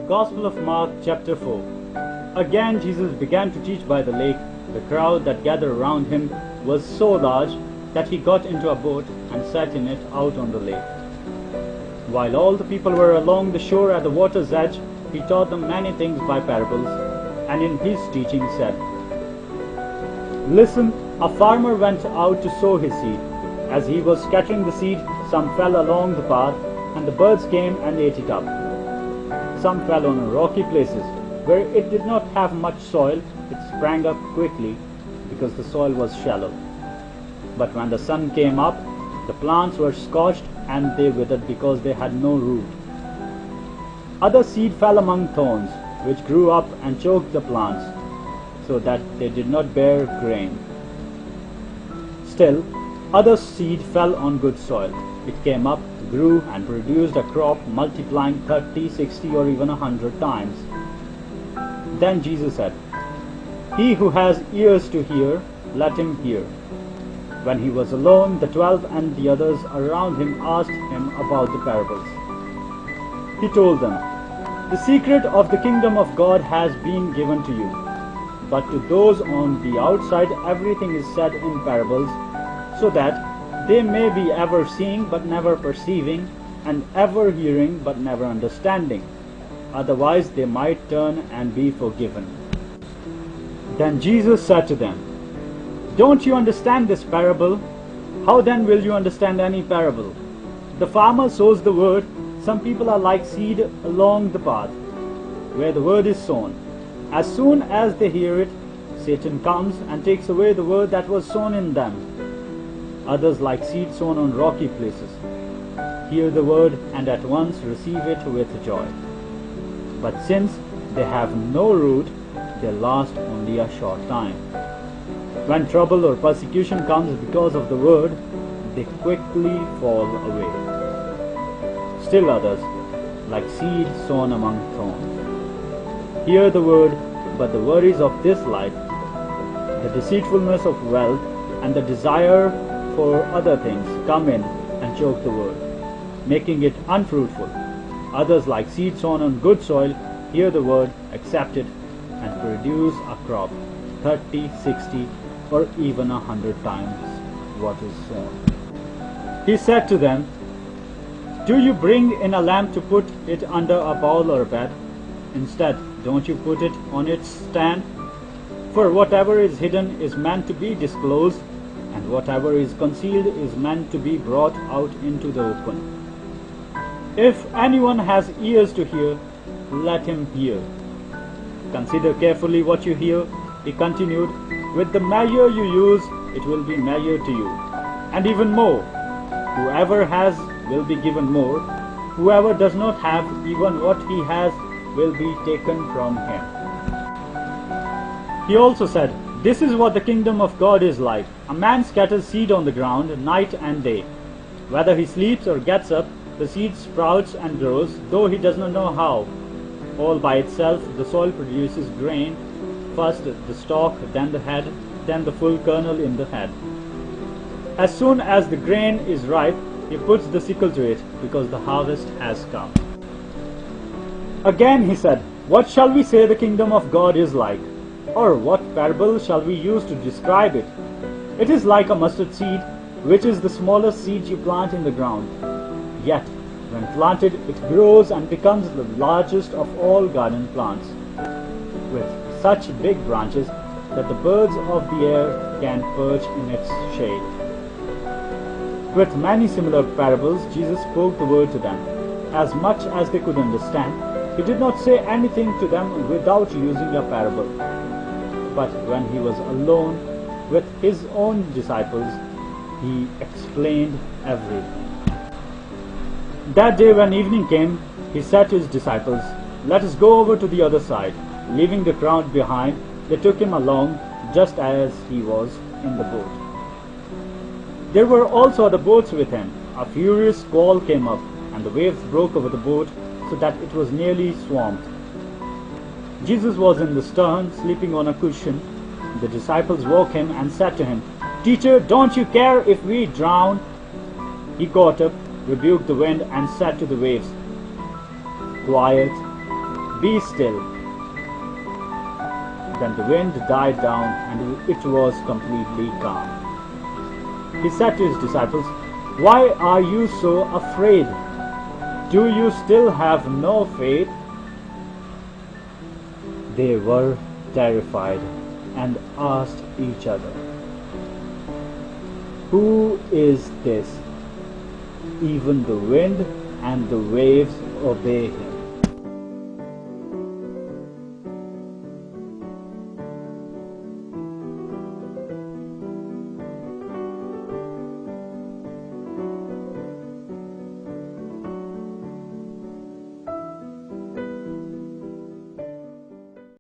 Gospel of Mark chapter 4. Again Jesus began to teach by the lake. The crowd that gathered around him was so large that he got into a boat and sat in it out on the lake. While all the people were along the shore at the water's edge, he taught them many things by parables, and in his teaching said, "Listen, a farmer went out to sow his seed. As he was scattering the seed, some fell along the path, and the birds came and ate it up. Some fell on rocky places, where it did not have much soil. It sprang up quickly, because the soil was shallow. But when the sun came up, the plants were scorched, and they withered because they had no root. Other seed fell among thorns, which grew up and choked the plants, so that they did not bear grain. Still, other seed fell on good soil. It came up, grew, and produced a crop, multiplying 30, 60, or even 100 times." Then Jesus said, "He who has ears to hear, let him hear." When he was alone, the 12 and the others around him asked him about the parables. He told them, "The secret of the kingdom of God has been given to you, but to those on the outside everything is said in parables, so that they may be ever seeing but never perceiving, and ever hearing but never understanding. Otherwise they might turn and be forgiven." Then Jesus said to them, "Don't you understand this parable? How then will you understand any parable? The farmer sows the word. Some people are like seed along the path, where the word is sown. As soon as they hear it, Satan comes and takes away the word that was sown in them. Others like seed sown on rocky places hear the word and at once receive it with joy. But since they have no root, they last only a short time. When trouble or persecution comes because of the word, they quickly fall away. Still others, like seed sown among thorns, hear the word, but the worries of this life, the deceitfulness of wealth, and the desire for other things come in and choke the word, making it unfruitful. Others, like seed sown on good soil, hear the word, accept it, and produce a crop, 30, 60, or even 100 times what is sown." He said to them, "Do you bring in a lamp to put it under a bowl or a bed? Instead, don't you put it on its stand? For whatever is hidden is meant to be disclosed, and whatever is concealed is meant to be brought out into the open. If anyone has ears to hear, let him hear. Consider carefully what you hear," he continued. "With the measure you use, it will be measured to you, and even more. Whoever has will be given more. Whoever does not have, even what he has will be taken from him." He also said, "This is what the kingdom of God is like. A man scatters seed on the ground night and day. Whether he sleeps or gets up, the seed sprouts and grows, though he does not know how. All by itself the soil produces grain, first the stalk, then the head, then the full kernel in the head. As soon as the grain is ripe, he puts the sickle to it, because the harvest has come." Again he said, "What shall we say the kingdom of God is like? Or what parable shall we use to describe it? It is like a mustard seed, which is the smallest seed you plant in the ground. Yet, when planted, it grows and becomes the largest of all garden plants, with such big branches that the birds of the air can perch in its shade." With many similar parables, Jesus spoke the word to them, as much as they could understand. He did not say anything to them without using a parable. But when he was alone with his own disciples, he explained everything. That day when evening came, he said to his disciples, "Let us go over to the other side." Leaving the crowd behind, they took him along, just as he was in the boat. There were also other boats with him. A furious squall came up, and the waves broke over the boat, so that it was nearly swamped. Jesus was in the stern, sleeping on a cushion. The disciples woke him and said to him, "Teacher, don't you care if we drown?" He got up, rebuked the wind, and said to the waves, "Quiet, "Be still." Then the wind died down and it was completely calm. He said to his disciples, "Why are you so afraid? Do you still have no faith?" They were terrified and asked each other, "Who is this? Even the wind and the waves obey him."